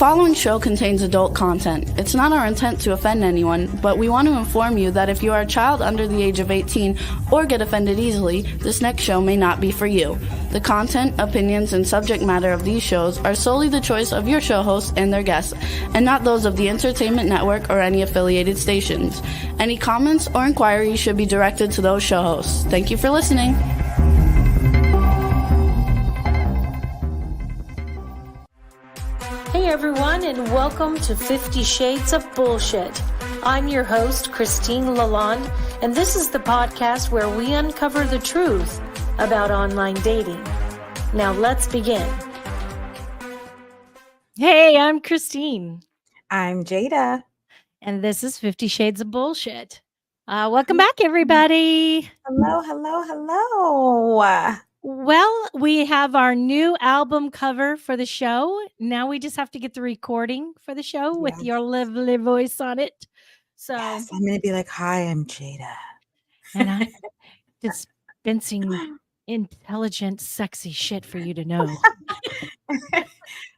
following show contains adult content. It's not our intent to offend anyone, but we want to inform you that if you are a child under the age of 18 or get offended easily, this next show may not be for you. The content, opinions, and subject matter of these shows are solely the choice of your show hosts and their guests, and not those of the Entertainment Network or any affiliated stations. Any comments or inquiries should be directed to those show hosts. Thank you for listening. Hey everyone, and welcome to 50 Shades of Bullshit. I'm your host, Christine Lalonde, and this is the podcast where we uncover the truth about online dating. Now let's begin. Hey, I'm Christine. I'm Jaida. And this is 50 Shades of Bullshit. Welcome back, everybody. Hello. Well, we have our new album cover for the show. Now we just have to get the recording for the show with your lovely voice on it. So yes, I'm going to be like, hi, I'm Jaida. And I'm dispensing intelligent, sexy shit for you to know.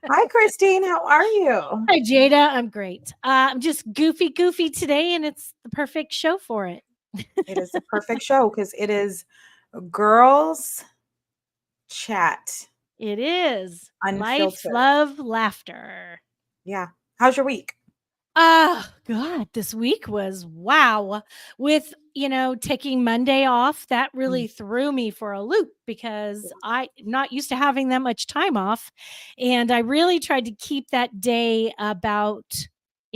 Hi, Christine. How are you? Hi, Jaida. I'm great. I'm just goofy today, and it's the perfect show for it. It is the perfect show because it is girls chat. It is. Unfiltered. Life, love, laughter. Yeah. How's your week? Oh, God, this week was wow. With, taking Monday off, that really threw me for a loop because I'm not used to having that much time off. And I really tried to keep that day about,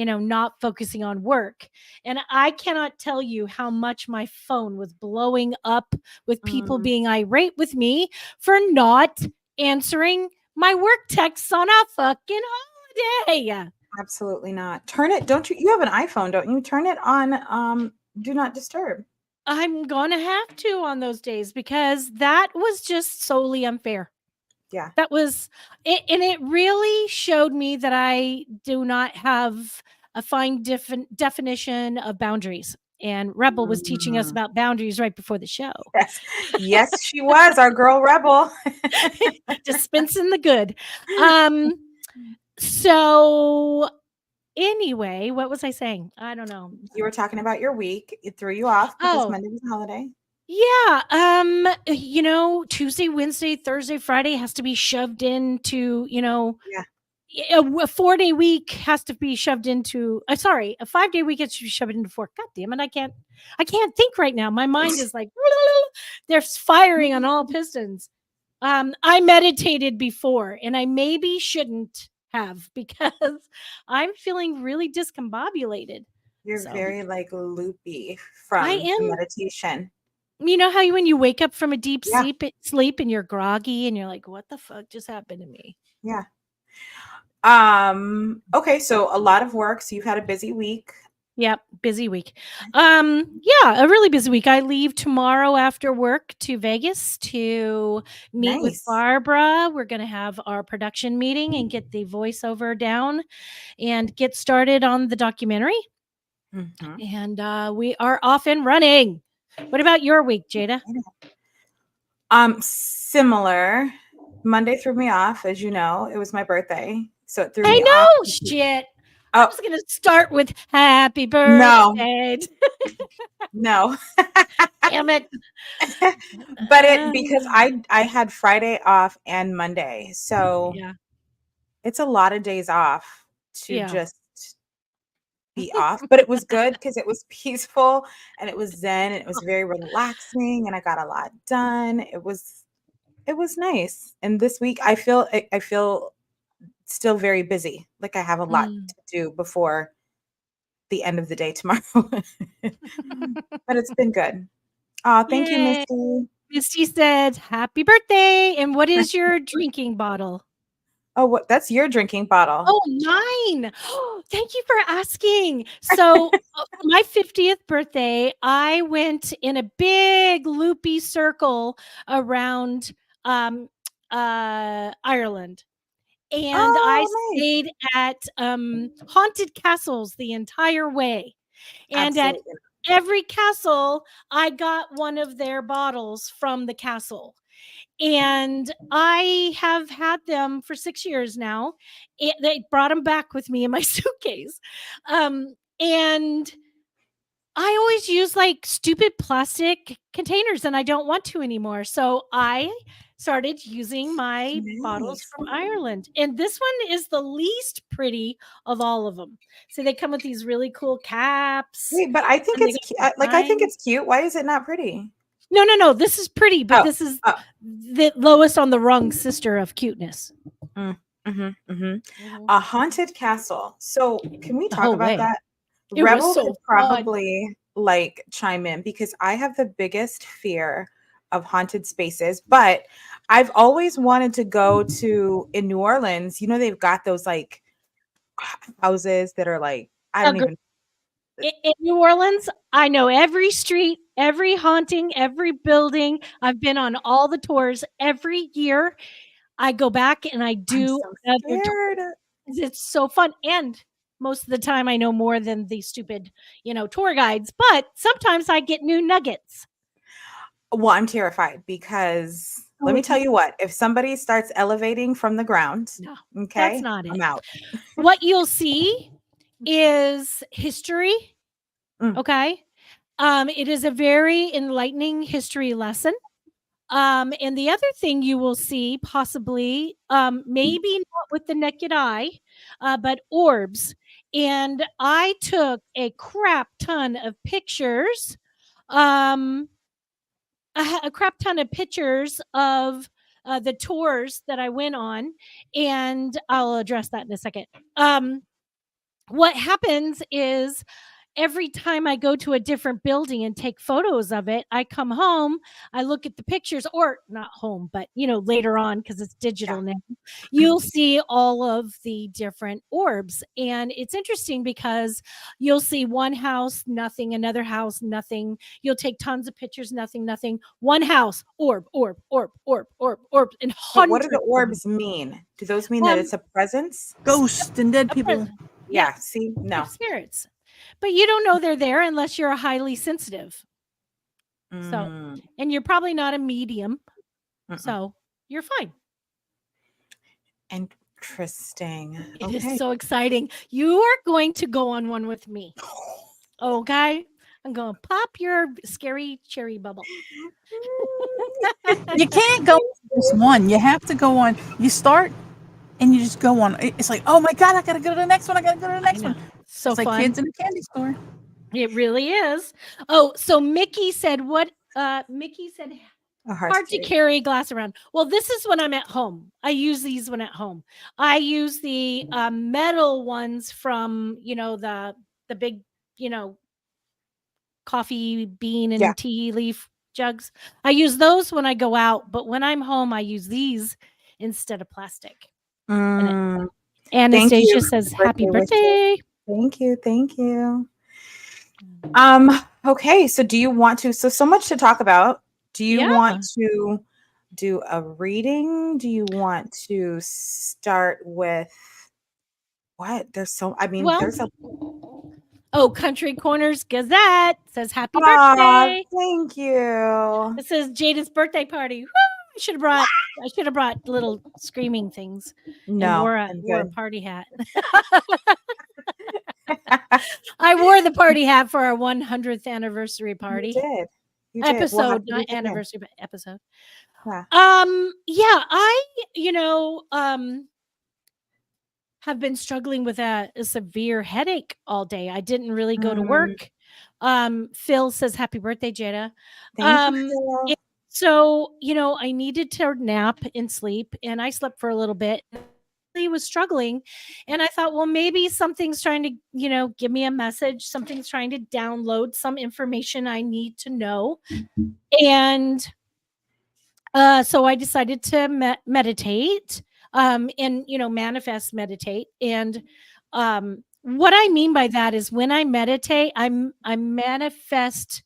not focusing on work. And I cannot tell you how much my phone was blowing up with people being irate with me for not answering my work texts on a fucking holiday. Absolutely not. Turn it. Don't you? You have an iPhone, don't you? Turn it on do not disturb. I'm going to have to on those days because that was just solely unfair. Yeah. That was it. And it really showed me that I do not have a fine definition of boundaries. And Rebel was teaching us about boundaries right before the show. Yes, she was our girl Rebel. Dispensing the good. So anyway, what was I saying? I don't know. You were talking about your week. It threw you off because Monday was a holiday. Yeah. Tuesday, Wednesday, Thursday, Friday has to be shoved into, a 4-day week has to be shoved into, a 5-day week has to be shoved into 4. God damn it. I can't think right now. My mind is like, they're firing on all pistons. I meditated before and I maybe shouldn't have because I'm feeling really discombobulated. You're very loopy from meditation. You know how when you wake up from a deep sleep and you're groggy and you're like, what the fuck just happened to me? Yeah. Okay. So a lot of work. So you've had a busy week. Yep. Busy week. A really busy week. I leave tomorrow after work to Vegas to meet with Barbara. We're going to have our production meeting and get the voiceover down and get started on the documentary. And we are off and running. What about your week, Jaida? Similar. Monday threw me off, as you know. It was my birthday. So it threw me off. I know, shit. I was going to start with happy birthday. No. Damn it. But because I had Friday off and Monday. So it's a lot of days off to just be off. But it was good because it was peaceful and it was zen and it was very relaxing and I got a lot done. It was nice. And this week I feel still very busy. Like I have a lot to do before the end of the day tomorrow. But it's been good. Oh, thank you, Misty. Misty said, happy birthday. And what is your drinking bottle? Oh, that's your drinking bottle. Oh, mine. Thank you for asking. So my 50th birthday, I went in a big loopy circle around Ireland. And I stayed at haunted castles the entire way. And at every castle, I got one of their bottles from the castle. And I have had them for 6 years now. They brought them back with me in my suitcase. And I always use like stupid plastic containers and I don't want to anymore. So I started using my bottles from Ireland. And this one is the least pretty of all of them. So they come with these really cool caps. Wait, but I think it's I think it's cute. Why is it not pretty? No. This is pretty, but this is the lowest on the rung sister of cuteness. A haunted castle. So can we talk about that? It Rebel so could probably like chime in because I have the biggest fear of haunted spaces, but I've always wanted to go to in New Orleans. You know, they've got those like houses that are like, I don't even. In New Orleans, I know every street, every haunting, every building. I've been on all the tours every year. I go back and I do other tours. It's so fun. And most of the time I know more than the stupid, tour guides, but sometimes I get new nuggets. Well, I'm terrified because let me tell you what, if somebody starts elevating from the ground, that's not it. I'm out. What you'll see is history. Okay. It is a very enlightening history lesson. And the other thing you will see possibly, maybe not with the naked eye, but orbs. And I took a crap ton of pictures, a crap ton of pictures of the tours that I went on. And I'll address that in a second. What happens is every time I go to a different building and take photos of it, I come home, I look at the pictures, or not home, but later on, because it's digital now, you'll see all of the different orbs. And it's interesting because you'll see one house, nothing, another house, nothing. You'll take tons of pictures, nothing, one house, orb, and hundreds. What do the orbs mean? Do those mean that it's a presence? Ghosts and dead people. Yeah, see, no. Spirits. But you don't know they're there unless you're a highly sensitive. So, and you're probably not a medium. So you're fine. Interesting. It is so exciting. You are going to go on one with me. Okay? I'm going to pop your scary cherry bubble. You can't go just one. You have to go on. You start and you just go on. It's like, oh my God, I got to go to the next one. So it's like fun. kids in a candy store. It really is. Oh, so Mickey said what? Mickey said hard to carry glass around. Well, this is when I'm at home. I use these when at home. I use the metal ones from the big coffee bean and tea leaf jugs. I use those when I go out, but when I'm home, I use these instead of plastic. Anastasia says, "Happy birthday." Thank you. Okay, so do you want to, so much to talk about. Do you want to do a reading? Do you want to start with what? There's a Country Corners Gazette says happy birthday. Thank you. This is Jada's birthday party. Woo! I should have brought little screaming things. No, and wore a party hat. I wore the party hat for our 100th anniversary party. You did. Episode, not anniversary, but episode. Yeah. I have been struggling with a severe headache all day. I didn't really go to work. Phil says happy birthday, Jaida. Thank you, Phil. So, I needed to nap and sleep, and I slept for a little bit. I was struggling, and I thought, well, maybe something's trying to, give me a message. Something's trying to download some information I need to know. And so I decided to meditate, and, manifest, meditate. And what I mean by that is when I meditate, I manifest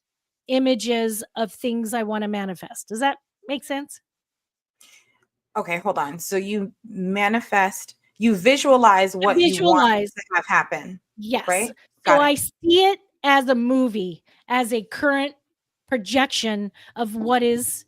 images of things I want to manifest. Does that make sense? Okay, hold on. So you manifest, you visualize what you want to have happen. Yes. Right? So I see it as a movie, as a current projection of what is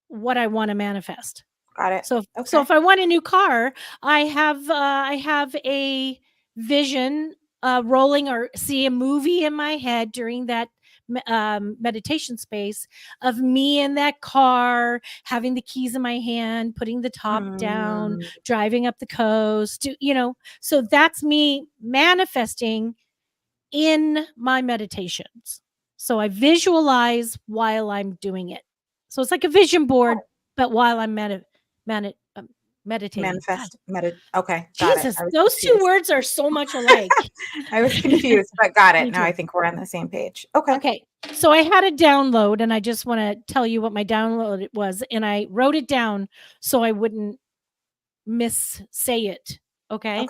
what I want to manifest. Got it. So if I want a new car, I have a vision rolling or see a movie in my head during that meditation space of me in that car, having the keys in my hand, putting the top down, driving up the coast, so that's me manifesting in my meditations. So I visualize while I'm doing it. So it's like a vision board, but while I'm meditating. Okay, got Jesus, it. those two words are so much alike. I was confused, but got it. Now I think we're on the same page. Okay. So I had a download, and I just want to tell you what my download was, and I wrote it down so I wouldn't say it. Okay.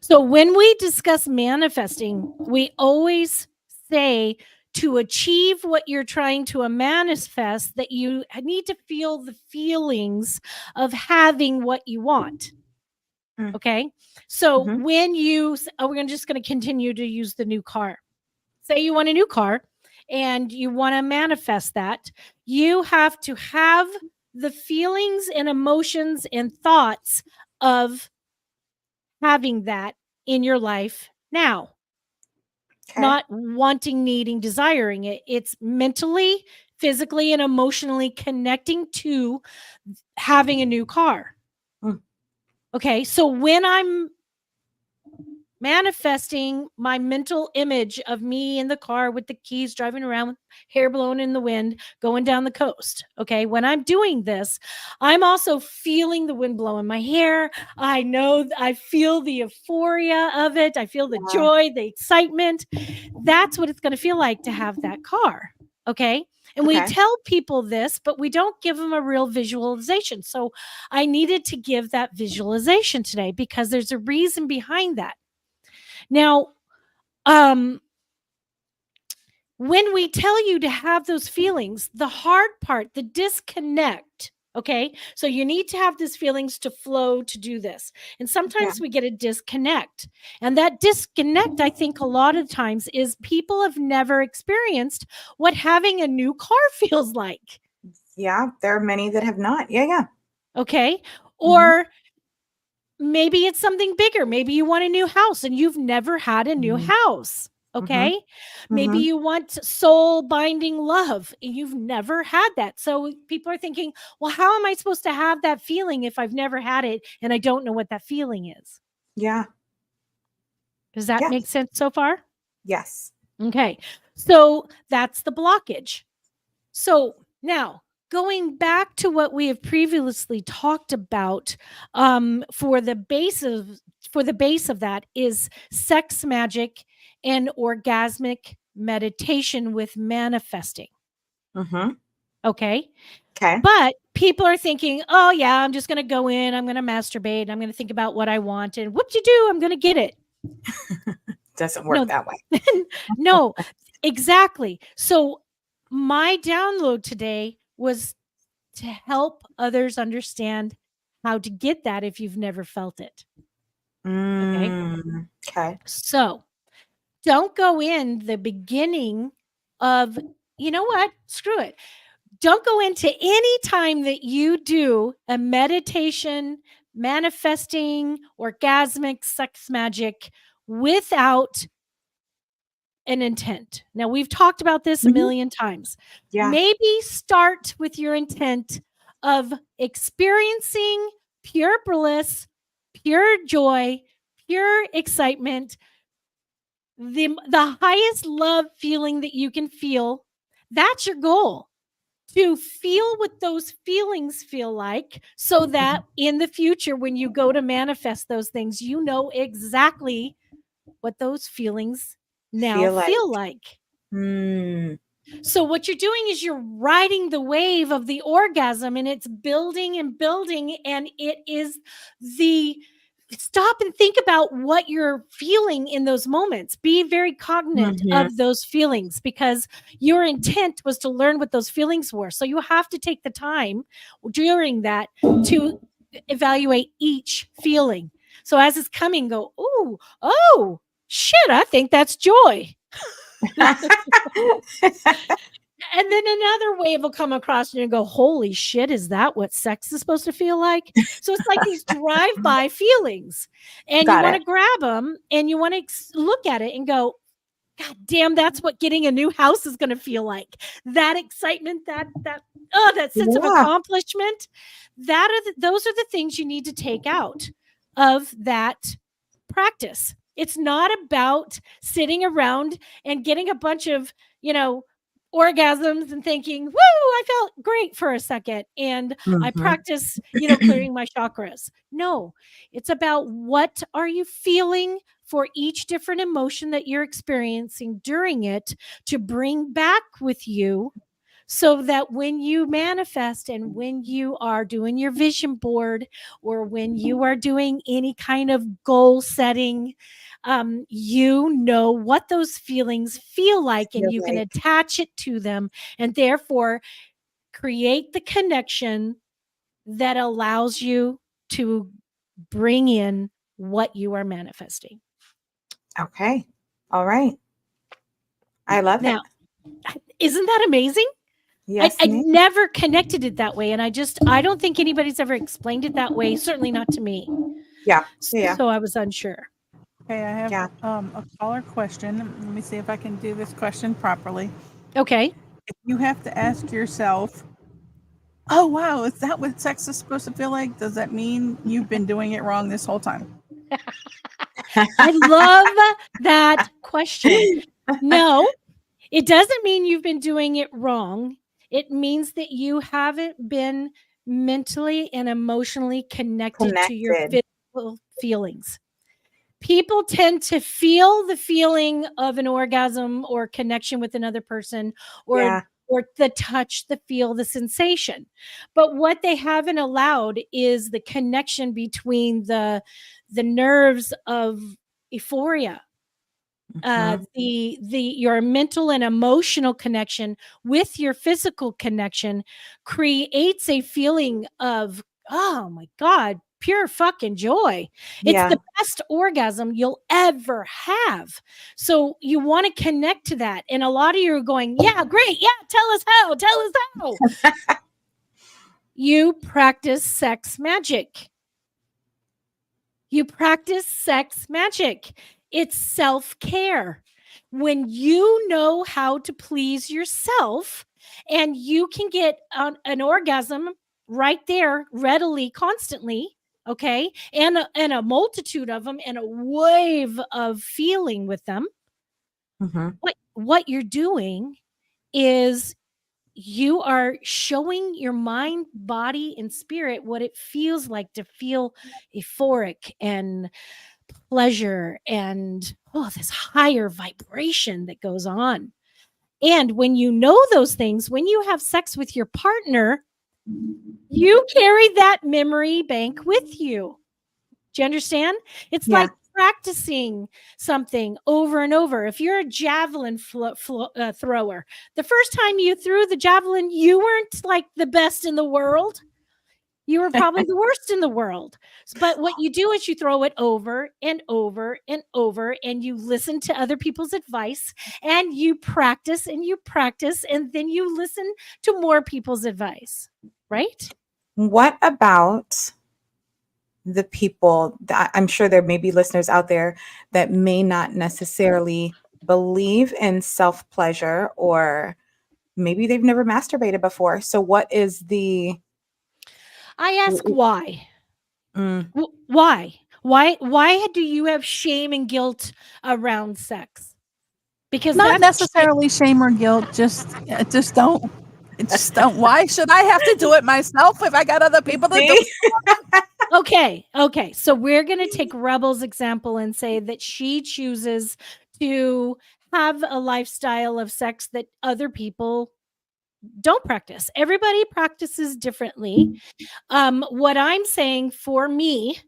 So when we discuss manifesting, we always say to achieve what you're trying to manifest that you need to feel the feelings of having what you want. Okay. So when we're just going to continue to use the new car. Say you want a new car and you want to manifest that, you have to have the feelings and emotions and thoughts of having that in your life now. Not wanting, needing, desiring it. It's mentally, physically, and emotionally connecting to having a new car. Okay, so when I'm manifesting my mental image of me in the car with the keys driving around with hair blowing in the wind going down the coast, okay, when I'm doing this, I'm also feeling the wind blowing my hair. I feel the euphoria of it. I feel the joy, the excitement. That's what it's going to feel like to have that car. Okay. And we tell people this, but we don't give them a real visualization. So I needed to give that visualization today because there's a reason behind that. Now, when we tell you to have those feelings, the hard part, the disconnect, okay? So you need to have these feelings to flow to do this. And sometimes we get a disconnect. And that disconnect, I think a lot of times is people have never experienced what having a new car feels like. Yeah, there are many that have not. Yeah. Okay. Or maybe it's something bigger. Maybe you want a new house and you've never had a new house. Okay. Maybe you want soul binding love. You've never had that. So people are thinking, well, how am I supposed to have that feeling if I've never had it and I don't know what that feeling is? Yeah. Does that make sense so far? Yes. Okay. So that's the blockage. So now, going back to what we have previously talked about, for the base of that is sex magic and orgasmic meditation with manifesting. Okay. But people are thinking, oh yeah, I'm just going to go in, I'm going to masturbate, I'm going to think about what I want, and whoop-de-doo, I'm going to get it. Doesn't work that way. No, exactly. So my download today was to help others understand how to get that if you've never felt it. Okay. So don't go in the beginning of, you know what? Screw it. Don't go into any time that you do a meditation, manifesting, orgasmic, sex magic without an intent. Now, we've talked about this a million times. Maybe start with your intent of experiencing pure bliss, pure joy, pure excitement, the highest love feeling that you can feel. That's your goal. To feel what those feelings feel like so that in the future, when you go to manifest those things, you know exactly what those feelings now feel like. So what you're doing is you're riding the wave of the orgasm, and it's building and building, and it is stop and think about what you're feeling in those moments. Be very cognizant of those feelings because your intent was to learn what those feelings were. So you have to take the time during that to evaluate each feeling. So as it's coming, go, ooh, oh, shit, I think that's joy. And then another wave will come across and you go, holy shit, is that what sex is supposed to feel like? So it's like these drive-by feelings. And you want to grab them and you want to look at it and go, God damn, that's what getting a new house is going to feel like. That excitement, that sense of accomplishment. Those are the things you need to take out of that practice. It's not about sitting around and getting a bunch of, orgasms and thinking, woo, I felt great for a second. And I practice, clearing my chakras. No, it's about what are you feeling for each different emotion that you're experiencing during it to bring back with you, so that when you manifest and when you are doing your vision board or when you are doing any kind of goal setting, you know what those feelings feel like and you can attach it to them and therefore create the connection that allows you to bring in what you are manifesting. Okay. All right. I love it. Isn't that amazing? Yes. I never connected it that way. And I don't think anybody's ever explained it that way. Certainly not to me. Yeah. So I was unsure. Okay, I have a caller question. Let me see if I can do this question properly. Okay. If you have to ask yourself, oh, wow, is that what sex is supposed to feel like? Does that mean you've been doing it wrong this whole time? I love that question. No, it doesn't mean you've been doing it wrong. It means that you haven't been mentally and emotionally connected to your physical feelings. People tend to feel the feeling of an orgasm or connection with another person or the touch, the feel, the sensation. But what they haven't allowed is the connection between the nerves of euphoria, your mental and emotional connection with your physical connection creates a feeling of, oh my God, pure fucking joy. It's the best orgasm you'll ever have. So you want to connect to that. And a lot of you are going, yeah, great. Yeah. Tell us how. You practice sex magic. It's self-care. When you know how to please yourself and you can get an orgasm right there readily, constantly, okay, and a multitude of them and a wave of feeling with them, what you're doing is you are showing your mind, body, and spirit what it feels like to feel euphoric and pleasure and this higher vibration that goes on. And when you know those things, when you have sex with your partner, you carry that memory bank with you. Do you understand? It's like practicing something over and over. If you're a javelin thrower, the first time you threw the javelin, you weren't like the best in the world. You were probably the worst in the world. But what you do is you throw it over and over and over, and you listen to other people's advice, and you practice, and then you listen to more people's advice, right? What about the people that I'm sure there may be listeners out there that may not necessarily believe in self-pleasure, or maybe they've never masturbated before? So what is I ask why? Why do you have shame and guilt around sex? Because not necessarily shame or guilt, just don't. Why should I have to do it myself if I got other people to do it? Okay. So we're going to take Rebel's example and say that she chooses to have a lifestyle of sex that other people don't practice. Everybody practices differently. What I'm saying for me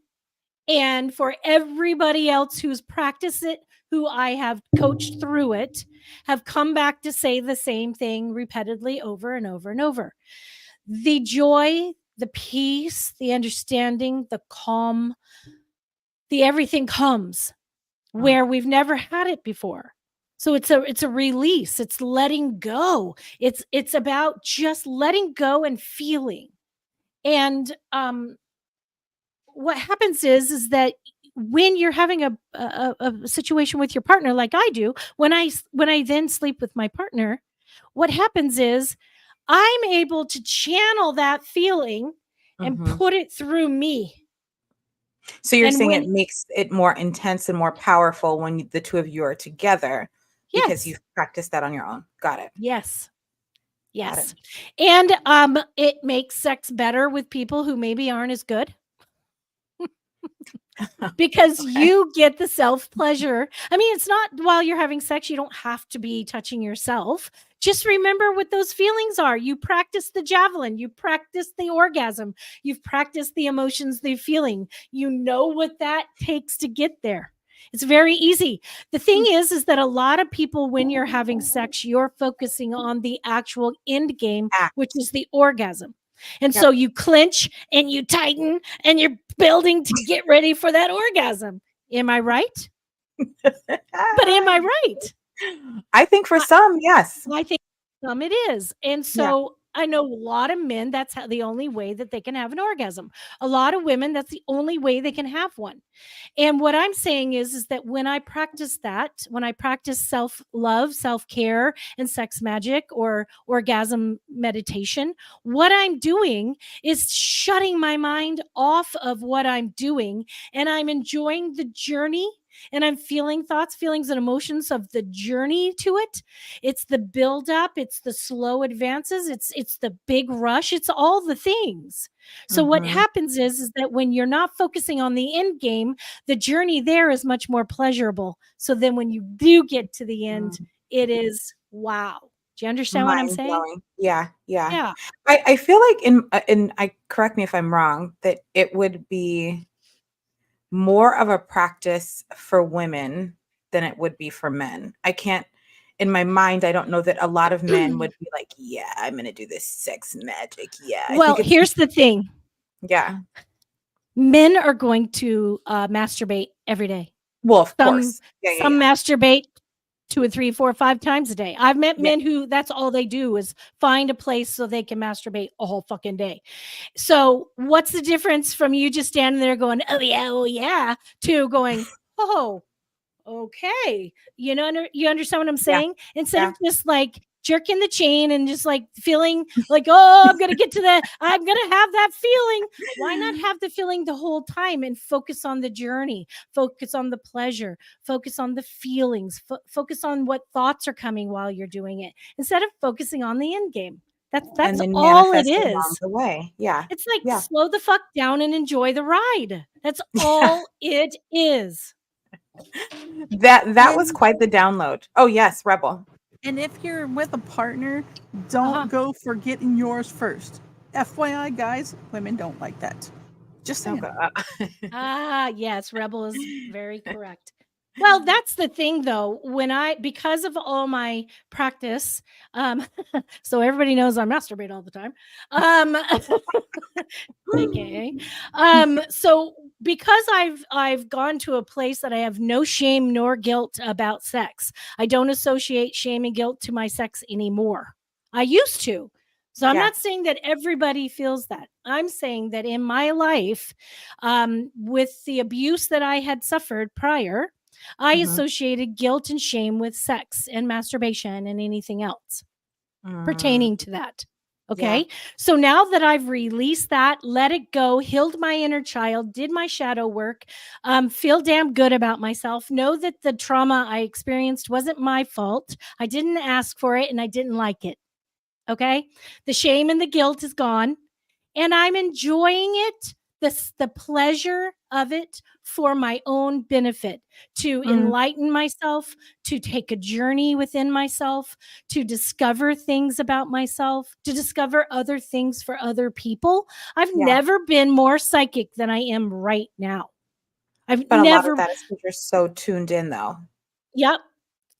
and for everybody else who's practiced it, who I have coached through it, have come back to say the same thing repeatedly over and over and over. The joy, the peace, the understanding, the calm, the everything comes where we've never had it before. So it's a release. It's letting go. It's about just letting go and feeling. And what happens is that when you're having a situation with your partner, like I do, when I then sleep with my partner, what happens is I'm able to channel that feeling and put it through me. So you're And saying when it makes it more intense and more powerful when the two of you are together because yes, you've practiced that on your own. Got it. yes, Got it. yes, and it makes sex better with people who maybe aren't as good. Because Okay. you get the self pleasure. I mean, it's not while you're having sex, you don't have to be touching yourself. Just remember what those feelings are. You practice the javelin, you practice the orgasm, you've practiced the emotions, the feeling. You know what that takes to get there. It's very easy. The thing is that a lot of people, when you're having sex, you're focusing on the actual end game, which Act. is the orgasm. And so Yep. you clench and you tighten and you're building to get ready for that orgasm. Am I right? But am I right? I think for some, yes. I think some it is. And Yeah. so I know a lot of men, that's the only way that they can have an orgasm. A lot of women, that's the only way they can have one. And what I'm saying is that when I practice that, when I practice self-love, self-care, and sex magic or orgasm meditation, what I'm doing is shutting my mind off of what I'm doing, and I'm enjoying the journey, and I'm feeling thoughts, feelings, and emotions of the journey to it. It's the build up, it's the slow advances, it's the big rush, it's all the things. So what happens is that when you're not focusing on the end game, the journey there is much more pleasurable. So then when you do get to the end, it is wow. Do you understand what I'm Mind saying? blowing. Yeah. Yeah. Yeah. I feel like in I correct me if I'm wrong, that it would be more of a practice for women than it would be for men. I can't, in my mind, I don't know that a lot of men would be like, yeah, I'm going to do this sex magic. Yeah. I Well, think it's, here's the thing. yeah. Men are going to masturbate every day. Well, of Some course. Yeah. Yeah. some Yeah. masturbate 2 or 3, 4, 5 times a day. I've met Yeah. men who that's all they do is find a place so they can masturbate a whole fucking day. So what's the difference from you just standing there going, oh yeah, to going, oh, okay. You know, you understand what I'm Yeah. saying? Instead Yeah. of just like jerking the chain and just like feeling like, oh, I'm going to get to that. I'm going to have that feeling. Why not have the feeling the whole time and focus on the journey, focus on the pleasure, focus on the feelings, focus on what thoughts are coming while you're doing it instead of focusing on the end game. And That's then all it manifest along is. the way. Yeah. It's like Yeah. slow the fuck down and enjoy the ride. That's all it is. That was quite the download. Oh, yes. Rebel. And if you're with a partner, don't go for getting yours first. FYI, guys, women don't like that. Just saying. Yes, Rebel is very correct. Well, that's the thing though, because of all my practice, so everybody knows I masturbate all the time. AKA. So because I've gone to a place that I have no shame nor guilt about sex, I don't associate shame and guilt to my sex anymore. I used to. So I'm not saying that everybody feels that. I'm saying that in my life, with the abuse that I had suffered prior, I associated guilt and shame with sex and masturbation and anything else pertaining to that. Okay. Yeah. So now that I've released that, let it go, healed my inner child, did my shadow work, feel damn good about myself, know that the trauma I experienced wasn't my fault. I didn't ask for it and I didn't like it. Okay. The shame and the guilt is gone and I'm enjoying it, the pleasure of it for my own benefit, to enlighten myself, to take a journey within myself, to discover things about myself, to discover other things for other people. I've never been more psychic than I am right now. But a lot of that is because you're so tuned in though. Yep.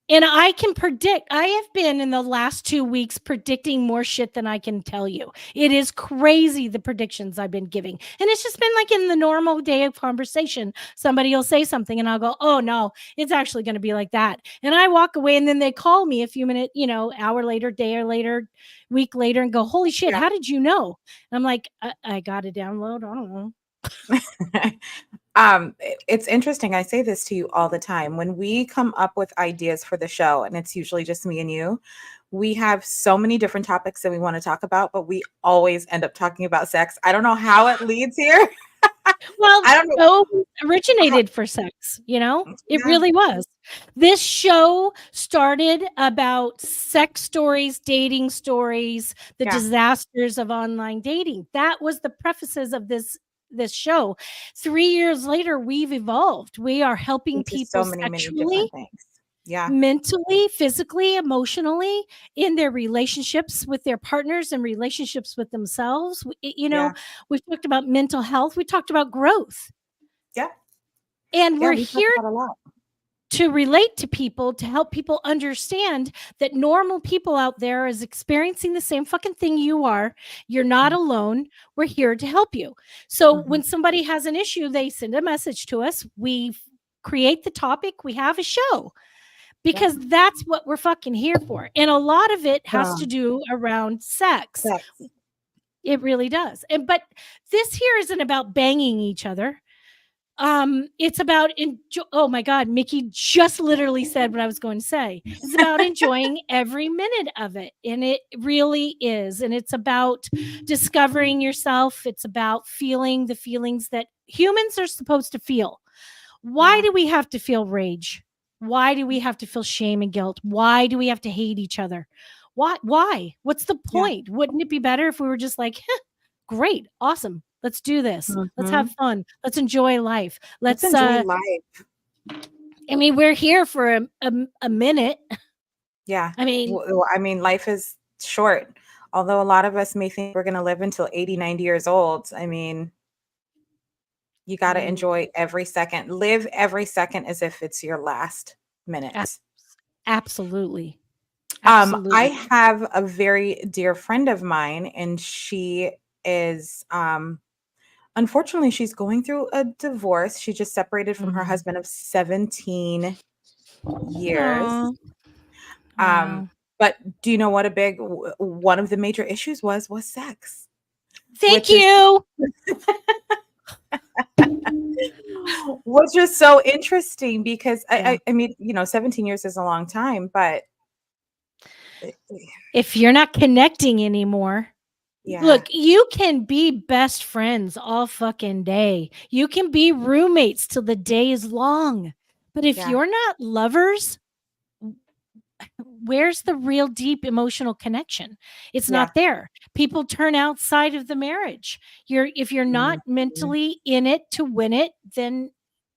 And I can predict, I have been in the last 2 weeks predicting more shit than I can tell you. It is crazy, the predictions I've been giving. And it's just been like in the normal day of conversation. Somebody will say something and I'll go, oh no, it's actually going to be like that. And I walk away and then they call me a few minutes, hour later, day or later, week later and go, holy shit, how did you know? And I'm like, I got to download. I don't know. It's interesting. I say this to you all the time. When we come up with ideas for the show, and it's usually just me and you, we have so many different topics that we want to talk about, but we always end up talking about sex. I don't know how it leads here. Well, I don't know. show originated for sex, it really was. This show started about sex stories, dating stories, the disasters of online dating. That was the prefaces of this show. 3 years later, we've evolved. We are helping people so many sexually, different things. Yeah. Mentally, physically, emotionally, in their relationships with their partners and relationships with themselves. We've talked about mental health. We talked about growth. Yeah. And we're we here talk about a lot. to relate to people, to help people understand that normal people out there is experiencing the same fucking thing you are. You're not alone. We're here to help you. So when somebody has an issue, they send a message to us. We create the topic. We have a show. Because that's what we're fucking here for. And a lot of it has to do around sex. It really does. But this here isn't about banging each other. It's about oh my God, Mickey just literally said what I was going to say. It's about enjoying every minute of it. And it really is. And it's about discovering yourself. It's about feeling the feelings that humans are supposed to feel. Why do we have to feel rage? Why do we have to feel shame and guilt? Why do we have to hate each other? Why? What's the point? Wouldn't it be better if we were just like, great, awesome. Let's do this. Let's have fun. Let's enjoy life. Let's enjoy life. I mean, we're here for a minute. Yeah. I mean, life is short. Although a lot of us may think we're going to live until 80, 90 years old. I mean, you got to enjoy every second. Live every second as if it's your last minute. Absolutely. I have a very dear friend of mine, and she is, unfortunately, she's going through a divorce. She just separated from her husband of 17 years. Wow. But do you know what one of the major issues was sex? Thank you. Which is so interesting because I mean, 17 years is a long time, but if you're not connecting anymore, look, you can be best friends all fucking day. You can be roommates till the day is long. But if you're not lovers, where's the real deep emotional connection? It's not there. People turn outside of the marriage. If you're not mentally in it to win it, then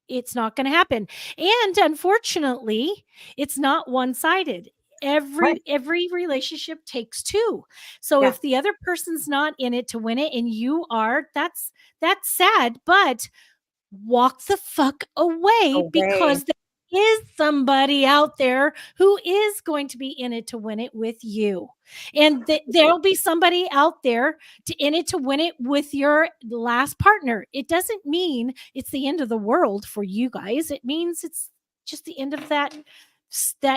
it's not going to happen. And unfortunately, it's not one-sided. Every relationship takes two. So if the other person's not in it to win it and you are, that's sad, but walk the fuck away. Because there is somebody out there who is going to be in it to win it with you. And there'll be somebody out there in it to win it with your last partner. It doesn't mean it's the end of the world for you guys. It means it's just the end of that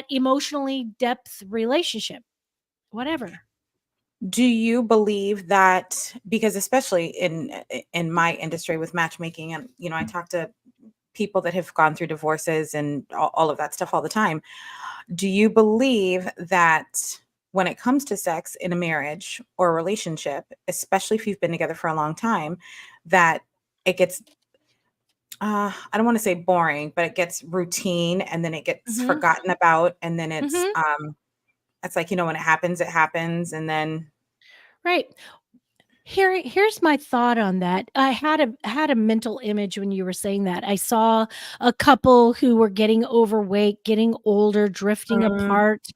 emotionally depth relationship, whatever. Do you believe that, because especially in my industry with matchmaking, and I talk to people that have gone through divorces and all of that stuff all the time. Do you believe that when it comes to sex in a marriage or a relationship, especially if you've been together for a long time, that it gets I don't want to say boring, but it gets routine, and then it gets forgotten about, and then it's like, when it happens, and then Here's my thought on that. I had a mental image when you were saying that. I saw a couple who were getting overweight, getting older, drifting apart.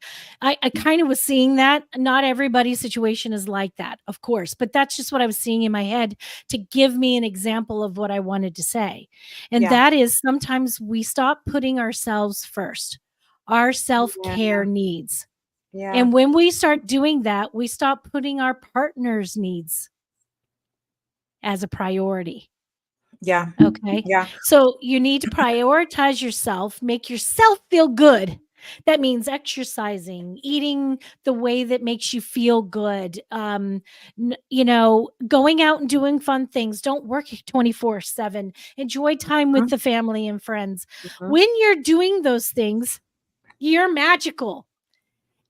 I kind of was seeing that. Not everybody's situation is like that, of course, but that's just what I was seeing in my head to give me an example of what I wanted to say. And that is, sometimes we stop putting ourselves first. our self-care needs. Yeah. And when we start doing that, we stop putting our partner's needs as a priority. Yeah. Okay. Yeah. So you need to prioritize yourself, make yourself feel good. That means exercising, eating the way that makes you feel good. Going out and doing fun things. Don't work 24/7. Enjoy time with the family and friends. When you're doing those things, you're magical.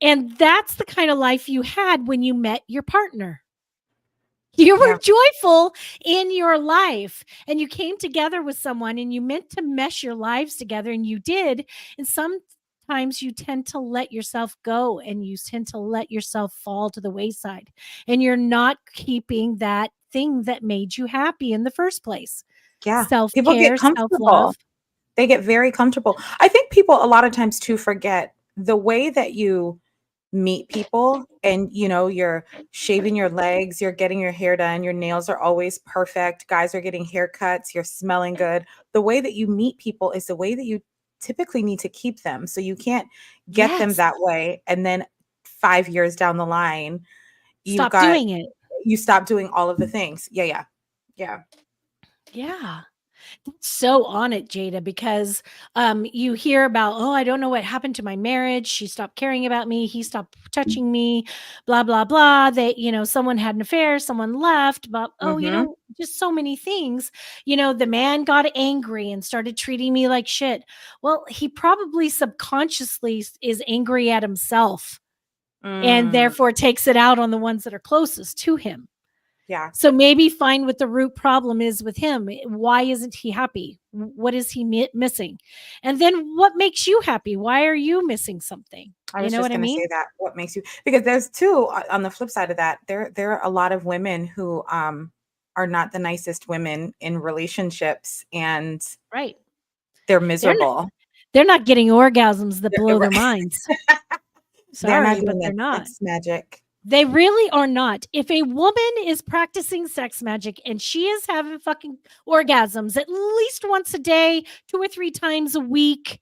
And that's the kind of life you had when you met your partner. You were joyful in your life, and you came together with someone, and you meant to mesh your lives together, and you did. And sometimes you tend to let yourself go, and you tend to let yourself fall to the wayside, and you're not keeping that thing that made you happy in the first place. Yeah. Self-care, People get comfortable. self-love. They get very comfortable. I think people a lot of times too forget the way that you meet people, and you're shaving your legs, you're getting your hair done, your nails are always perfect, guys are getting haircuts, you're smelling good. The way that you meet people is the way that you typically need to keep them. So you can't get them that way, and then 5 years down the line you stop doing all of the things. Yeah. So on it, Jaida, because you hear about, I don't know what happened to my marriage. She stopped caring about me. He stopped touching me, blah, blah, blah. Someone had an affair, someone left, but just so many things. The man got angry and started treating me like shit. Well, he probably subconsciously is angry at himself and therefore takes it out on the ones that are closest to him. Yeah. So maybe find what the root problem is with him. Why isn't he happy? What is he missing? And then what makes you happy? Why are you missing something? I was just going to say that. What makes you, because there's too, on the flip side of that, there are a lot of women who are not the nicest women in relationships, and they're miserable. They're not getting orgasms that blow their minds. Sorry, but they're not. Sex magic. They really are not. If a woman is practicing sex magic and she is having fucking orgasms at least once a day, 2 or 3 times a week,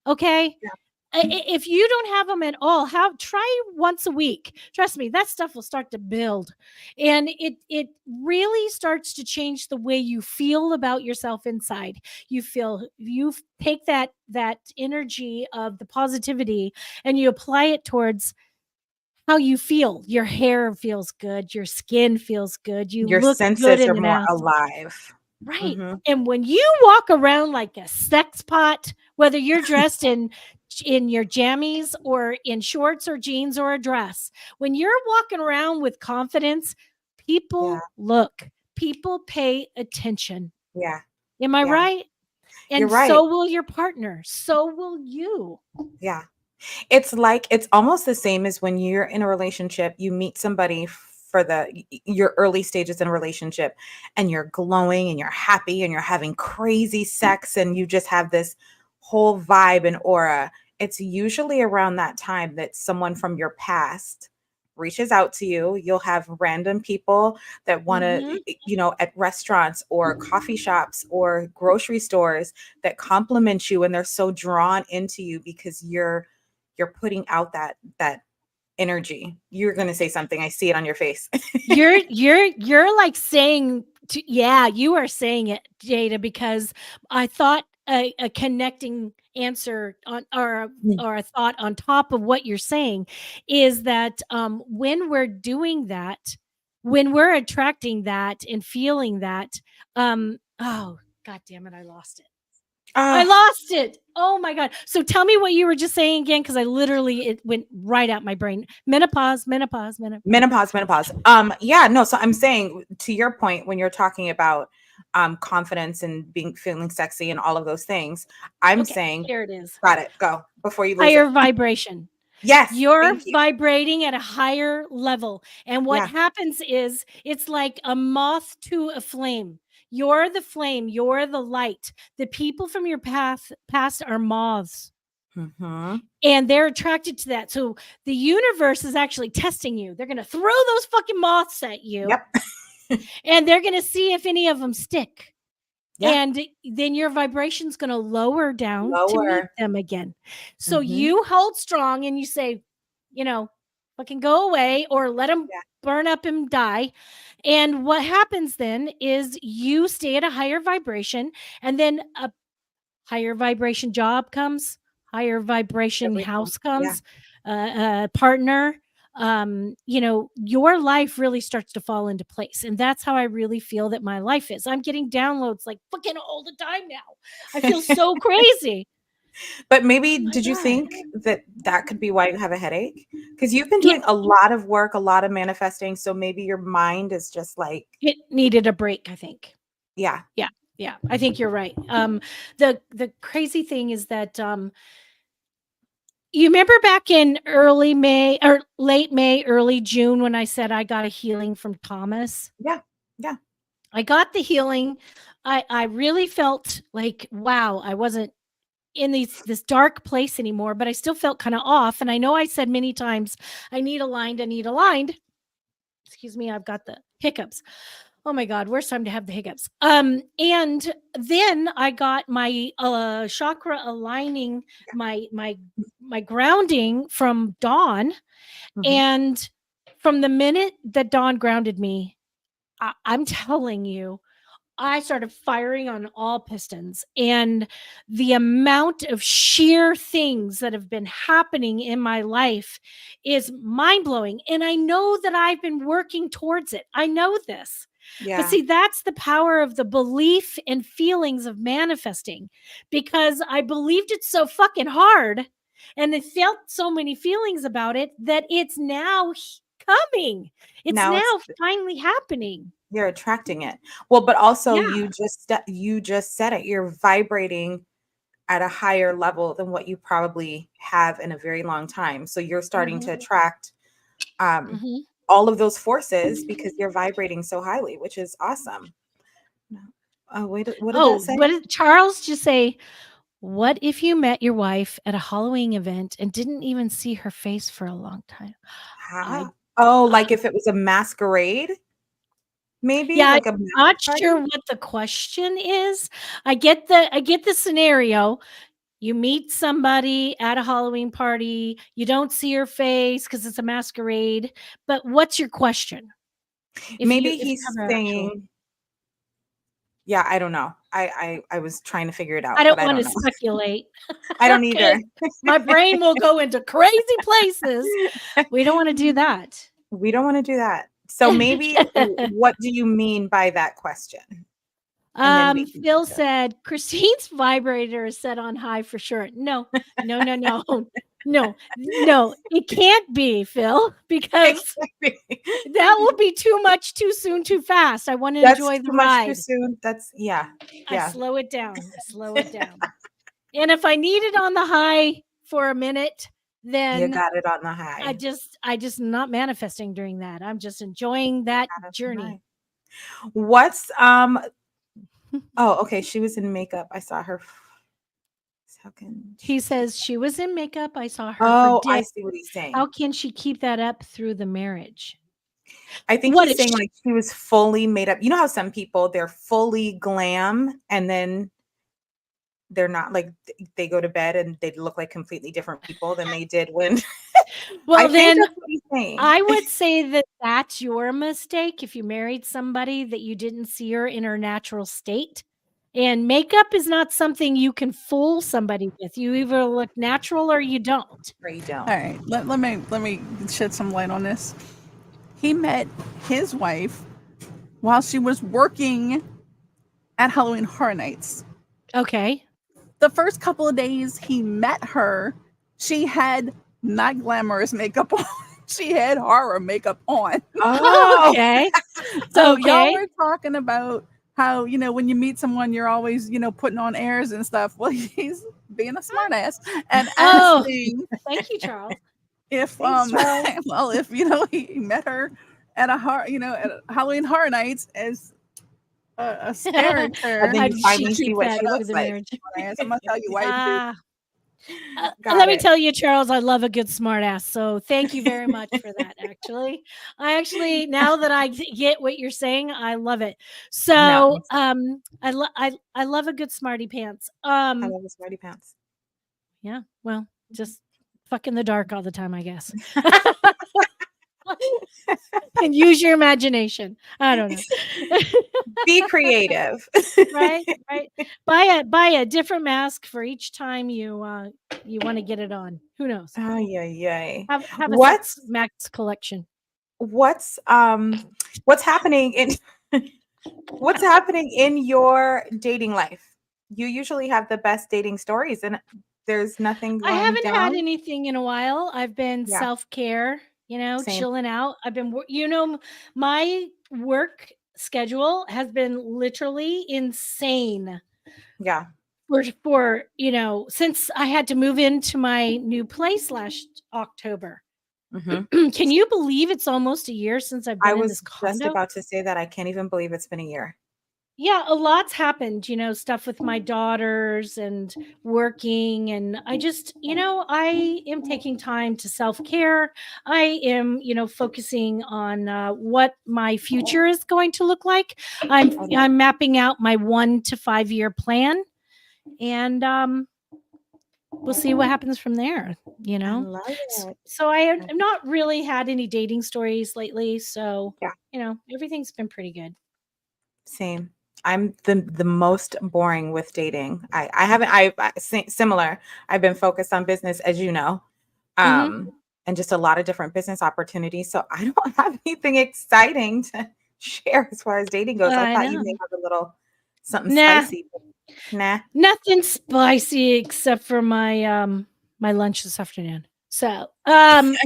okay? Yeah. If you don't have them at all, try once a week. Trust me, that stuff will start to build. And it really starts to change the way you feel about yourself inside. You take that energy of the positivity and you apply it towards how you feel. Your hair feels good. Your skin feels good. Your look senses good in are the more house. alive. Right. And when you walk around like a sex pot, whether you're dressed in your jammies or in shorts or jeans or a dress, when you're walking around with confidence, people look. People pay attention. Yeah. Am I right? And You're right. So will your partner. So will you. Yeah. It's almost the same as when you're in a relationship, you meet somebody for your early stages in a relationship, and you're glowing and you're happy and you're having crazy sex and you just have this whole vibe and aura. It's usually around that time that someone from your past reaches out to you. You'll have random people that want to, at restaurants or coffee shops or grocery stores that compliment you, and they're so drawn into you because you're putting out that energy. You're going to say something. I see it on your face. You're like saying, you are saying it, Jaida, because I thought a connecting answer on or a thought on top of what you're saying is that when we're doing that, when we're attracting that and feeling that, oh God damn it, I lost it. I lost it. Oh my God. So tell me what you were just saying again, because it went right out my brain. Menopause. Yeah, no. So I'm saying, to your point, when you're talking about confidence and feeling sexy and all of those things, I'm saying, here it is. Got it. Go before you lose higher vibration. Yes. You're vibrating at a higher level. And what happens is it's like a moth to a flame. You're the flame. You're the light. The people from your past are moths. And they're attracted to that. So the universe is actually testing you. They're going to throw those fucking moths at you. Yep. And they're going to see if any of them stick. And then your vibration's going to lower down to meet them again. So you hold strong and you say, fucking go away or let them burn up and die. And what happens then is you stay at a higher vibration, and then a higher vibration job comes, higher vibration house comes, partner. Your life really starts to fall into place. And that's how I really feel that my life is. I'm getting downloads like fucking all the time now. I feel so crazy. But maybe, did you think that could be why you have a headache? Because you've been doing a lot of work, a lot of manifesting. So maybe your mind is just like. It needed a break, I think. Yeah. Yeah. Yeah. I think you're right. The crazy thing is that, you remember back in early May or late May, early June, when I said I got a healing from Thomas? Yeah. Yeah. I got the healing. I really felt like, wow, I wasn't in this dark place anymore, but I still felt kind of off. And I know I said many times, I need aligned. Excuse me, I've got the hiccups. Oh my God, worst time to have the hiccups. And then I got my chakra aligning, my grounding from Dawn. And from the minute that Dawn grounded me, I'm telling you, I started firing on all pistons, and the amount of sheer things that have been happening in my life is mind blowing. And I know that I've been working towards it. I know this. But see, that's the power of the belief and feelings of manifesting, because I believed it so fucking hard and I felt so many feelings about it that it's now coming. It's now finally happening. You're attracting it. Well, but also you just said it. You're vibrating at a higher level than what you probably have in a very long time. So you're starting to attract all of those forces because you're vibrating so highly, which is awesome. Oh, wait, what did that say? What did Charles just say? What if you met your wife at a Halloween event and didn't even see her face for a long time? Like if it was a masquerade? Maybe like I'm not sure what the question is. I get the scenario. You meet somebody at a Halloween party, you don't see her face because it's a masquerade. But what's your question? Maybe he's saying, yeah, I don't know. I was trying to figure it out. I don't want to speculate. I don't either. My brain will go into crazy places. We don't want to do that. We don't want to do that. So maybe what do you mean by that question? Phil said Christine's vibrator is set on high for sure. No, it can't be, Phil, because that will be too much, too soon, too fast. I want to enjoy the ride. Too soon. That's I slow it down. And if I need it on the high for a minute, then you got it on the high. I just not manifesting during that. I'm just enjoying that journey. What's okay. She was in makeup. I saw her. He says she was in makeup. I saw her. Oh, I see what he's saying. How can she keep that up through the marriage? I think he's saying like she was fully made up. You know how some people, they're fully glam and then they're not, like they go to bed and they look like completely different people than they did when. Well, then I would say that that's your mistake if you married somebody that you didn't see her in her natural state. And makeup is not something you can fool somebody with. You either look natural or you don't. Or you don't. All right, let me shed some light on this. He met his wife while she was working at Halloween Horror Nights. Okay. The first couple of days he met her, she had not glamorous makeup on. She had horror makeup on. Oh, okay. So y'all were talking about how, when you meet someone, you're always, putting on airs and stuff. Well, he's being a smart ass and asking. Thank you, Charles. If he met her at a Halloween Horror Nights as a character. And then you finally see what she looks like. I'm gonna tell you why. Let me it. tell you, Charles, I love a good smartass. So thank you very much for that. Now that I get what you're saying, I love it. No, So I love a good smarty pants. I love the smarty pants. Yeah, well, just fuck in the dark all the time, I guess. And use your imagination. I don't know. Be creative. Right. Buy a different mask for each time you want to get it on. Who knows? Oh, yeah. Have a sex max collection. What's happening in what's happening in your dating life? You usually have the best dating stories, and there's nothing going I haven't down. had anything in a while. I've been self-care, Same. chilling out. I've been, my work schedule has been literally insane. Yeah. For since I had to move into my new place last October. Mm-hmm. Can you believe it's almost a year since I've been in this condo? Just about to say that. I can't even believe it's been a year. Yeah, a lot's happened, stuff with my daughters and working. And I just, I am taking time to self-care. I am, focusing on what my future is going to look like. I'm mapping out my 1 to 5 year plan. And we'll see what happens from there, I love it. So I've not really had any dating stories lately. So, yeah, everything's been pretty good. Same. I'm the most boring with dating. I haven't. Similar. I've been focused on business, as you know, and just a lot of different business opportunities. So I don't have anything exciting to share as far as dating goes. I thought you may have a little something spicy. Nah, nothing spicy except for my my lunch this afternoon. So I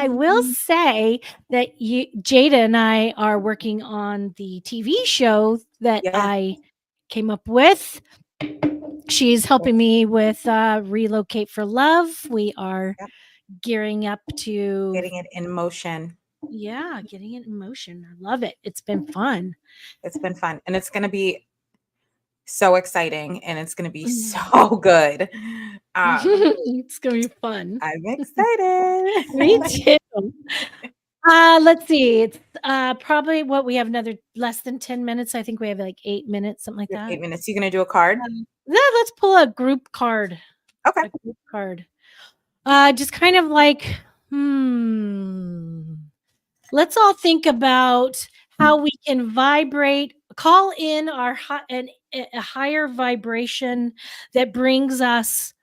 will say that Jaida and I are working on the TV show that I came up with. She's helping me with Relocate for Love. We are gearing up to getting it in motion. Yeah, getting it in motion. I love it. It's been fun. It's been fun, and it's going to be so exciting, and it's going to be so good. It's going to be fun. I'm excited. Me too. Let's see. It's probably what we have another less than 10 minutes. I think we have like 8 minutes, something like that. 8 minutes. You going to do a card? Let's pull a group card. Okay. A group card. Just kind of like, let's all think about how we can call in a higher vibration that brings us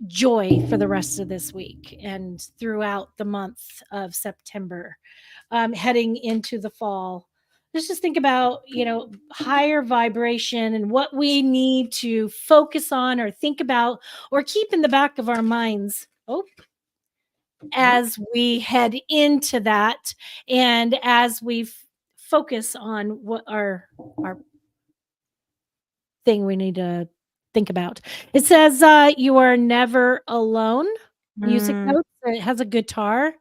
joy for the rest of this week and throughout the month of September, heading into the fall. Let's just think about, higher vibration and what we need to focus on or think about or keep in the back of our minds. As we head into that and as we focus on what our thing we need to think about. It says you are never alone. Music notes. It has a guitar,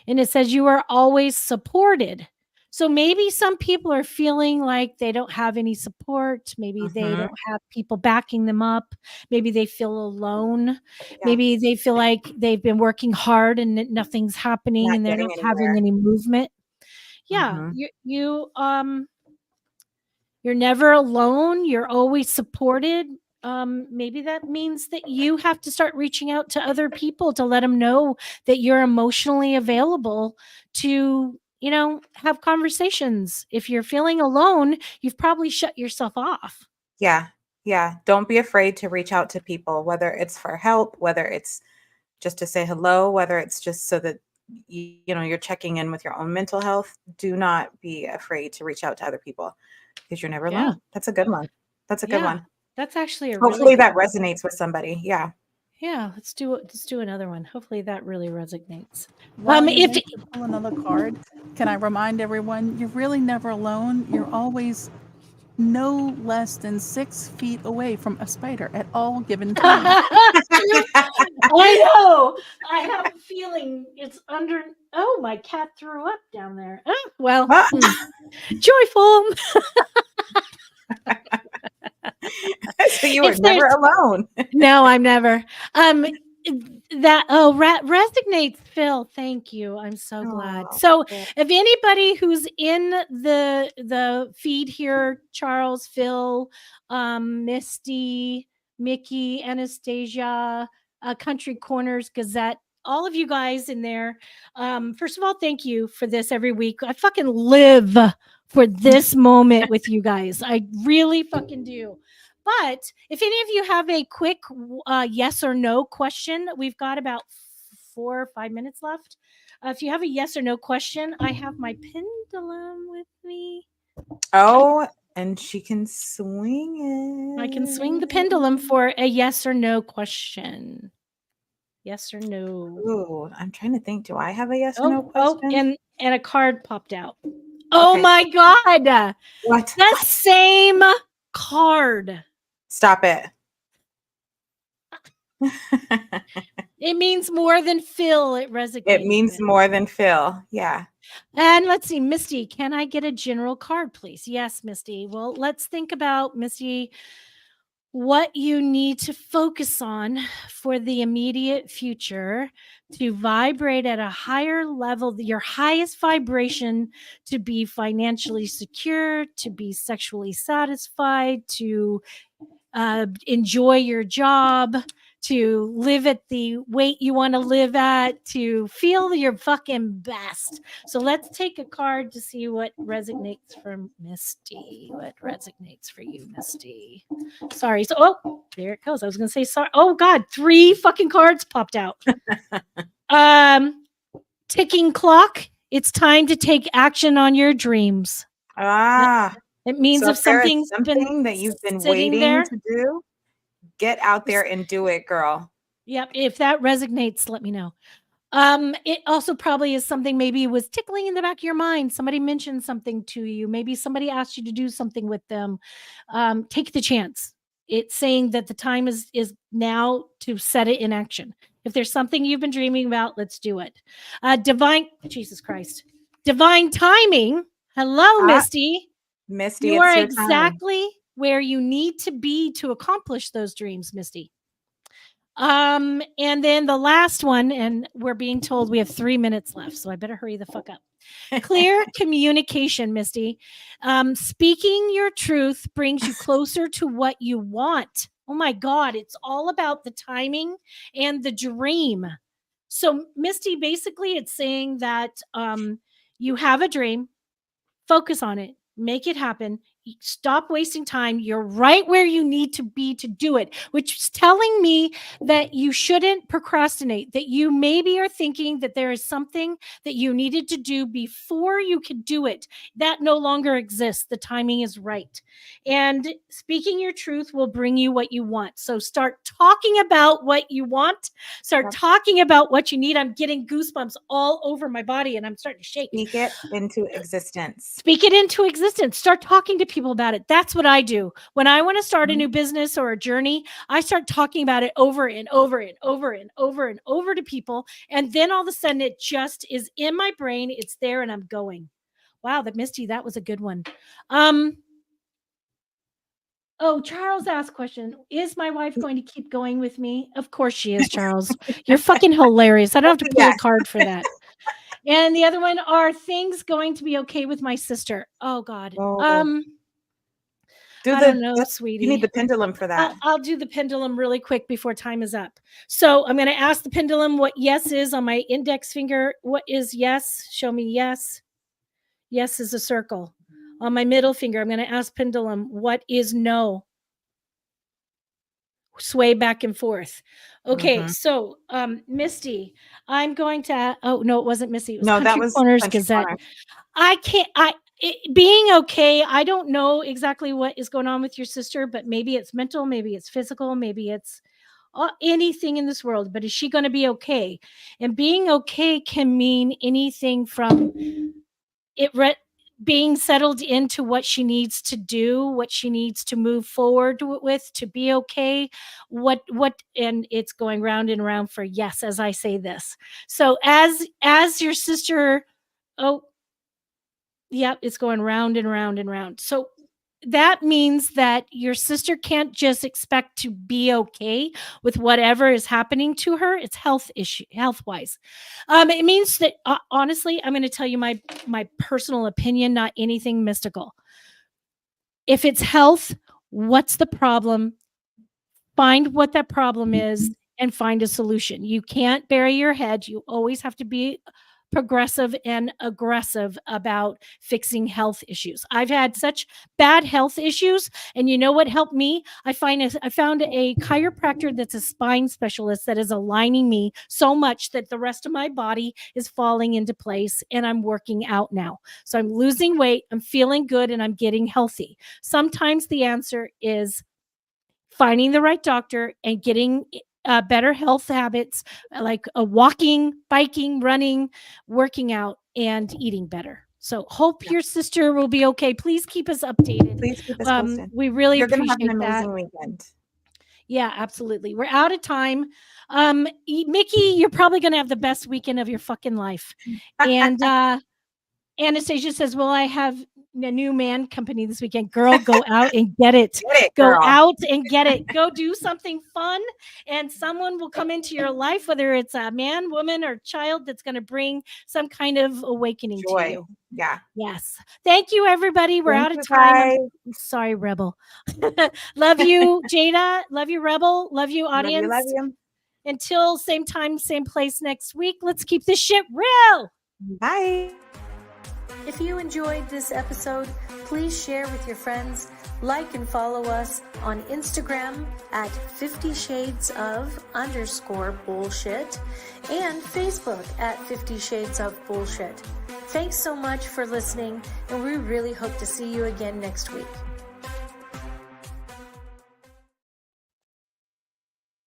and it says you are always supported. So maybe some people are feeling like they don't have any support. Maybe they don't have people backing them up. Maybe they feel alone. Yeah. Maybe they feel like they've been working hard and nothing's happening and they're not having any movement. Yeah, you're never alone. You're always supported. Maybe that means that you have to start reaching out to other people to let them know that you're emotionally available to, have conversations. If you're feeling alone, you've probably shut yourself off. Yeah. Don't be afraid to reach out to people, whether it's for help, whether it's just to say hello, whether it's just so that you're checking in with your own mental health. Do not be afraid to reach out to other people because you're never alone. That's a good one. That's a good one. That's actually hopefully that resonates with somebody. Yeah. Let's do another one. Hopefully that really resonates. If you pull another card, can I remind everyone you're really never alone. You're always no less than 6 feet away from a spider at all given time. I know. I have a feeling it's under. Oh, my cat threw up down there. Oh, well, joyful. So you are never alone. No, I'm never. Resonates, Phil. Thank you. I'm so glad. So if anybody who's in the feed here, Charles, Phil, Misty, Mickey, Anastasia, Country Corners Gazette, all of you guys in there, first of all, thank you for this every week. I fucking live for this moment with you guys. I really fucking do. But if any of you have a quick yes or no question, we've got about 4 or 5 minutes left. If you have a yes or no question, I have my pendulum with me. Oh, and she can swing it. I can swing the pendulum for a yes or no question. Yes or no? Ooh, I'm trying to think. Do I have a yes or no question? And a card popped out. Oh my God! What? The same card. Stop it. It means more than Phil. It resonates. It means more than Phil. Yeah. And let's see, Misty, can I get a general card, please? Yes, Misty. Well, let's think about, Misty, what you need to focus on for the immediate future to vibrate at a higher level, your highest vibration, to be financially secure, to be sexually satisfied, to enjoy your job, to live at the weight you want to live at, to feel your fucking best. So let's take a card to see what resonates for Misty. What resonates for you, Misty? Sorry. So, there it goes. I was going to say sorry. Oh God, 3 fucking cards popped out. Ticking clock. It's time to take action on your dreams. It means so if something's something that you've been waiting to do, get out there and do it, girl. Yep. If that resonates, let me know. It also probably is something maybe was tickling in the back of your mind. Somebody mentioned something to you. Maybe somebody asked you to do something with them. Take the chance. It's saying that the time is now to set it in action. If there's something you've been dreaming about, let's do it. Jesus Christ. Divine timing. Hello, Misty. Misty, you are exactly where you need to be to accomplish those dreams, Misty. And then the last one, and we're being told we have 3 minutes left, so I better hurry the fuck up. Clear communication, Misty. Speaking your truth brings you closer to what you want. Oh my God, it's all about the timing and the dream. So, Misty, basically, it's saying that you have a dream, focus on it, make it happen. Stop wasting time. You're right where you need to be to do it, which is telling me that you shouldn't procrastinate, that you maybe are thinking that there is something that you needed to do before you could do it. That no longer exists. The timing is right. And speaking your truth will bring you what you want. So start talking about what you want. Start talking about what you need. I'm getting goosebumps all over my body and I'm starting to shake. Speak it into existence. Speak it into existence. Start talking to people about it. That's what I do. When I want to start a new business or a journey, I start talking about it over and over and over and over and over to people. And then all of a sudden it just is in my brain. It's there and I'm going. Wow, Misty, that was a good one. Charles asked a question. Is my wife going to keep going with me? Of course she is, Charles. You're fucking hilarious. I don't have to pull a card for that. And the other one, are things going to be okay with my sister? Oh God. I don't know, sweetie. You need the pendulum for that. I'll do the pendulum really quick before time is up. So I'm going to ask the pendulum what yes is on my index finger. What is yes? Show me yes. Yes is a circle. On my middle finger, I'm going to ask pendulum, what is no? Sway back and forth. Okay, so Misty, I'm going to. Oh no, it wasn't Misty. It was Country Corners Gazette. I can't. Being okay. I don't know exactly what is going on with your sister, but maybe it's mental, maybe it's physical, maybe it's anything in this world. But is she going to be okay? And being okay can mean anything from it. Being settled into what she needs to do, what she needs to move forward with to be okay. And it's going round and around for yes, as I say this. So as your sister, it's going round and round and round. So that means that your sister can't just expect to be okay with whatever is happening to her. It's health wise. It means that honestly, I'm going to tell you my personal opinion, not anything mystical. If it's health, what's the problem? Find what that problem is and find a solution. You can't bury your head. You always have to be progressive and aggressive about fixing health issues. I've had such bad health issues, and you know what helped me? I found a chiropractor that's a spine specialist that is aligning me so much that the rest of my body is falling into place, and I'm working out now. So I'm losing weight, I'm feeling good, and I'm getting healthy. Sometimes the answer is finding the right doctor and getting better health habits like walking, biking, running, working out, and eating better. So hope your sister will be okay. Please keep us updated. Please keep us posted. We really You're appreciate gonna have an that. amazing weekend. Yeah, absolutely. We're out of time. Mickey, you're probably going to have the best weekend of your fucking life. And Anastasia says, well, I have a new man company this weekend. Girl, go out and get it. Go out and get it. Go do something fun, and someone will come into your life, whether it's a man, woman, or child, that's going to bring some kind of awakening to you. Yeah. Yes. Thank you, everybody. We're out of time. I'm sorry, Rebel. Love you, Jaida. Love you, Rebel. Love you, audience. Love you. Until same time, same place next week. Let's keep this shit real. Bye. If you enjoyed this episode, please share with your friends, like and follow us on Instagram at 50 Shades of _bullshit and Facebook at 50 Shades of Bullshit. Thanks so much for listening, and we really hope to see you again next week.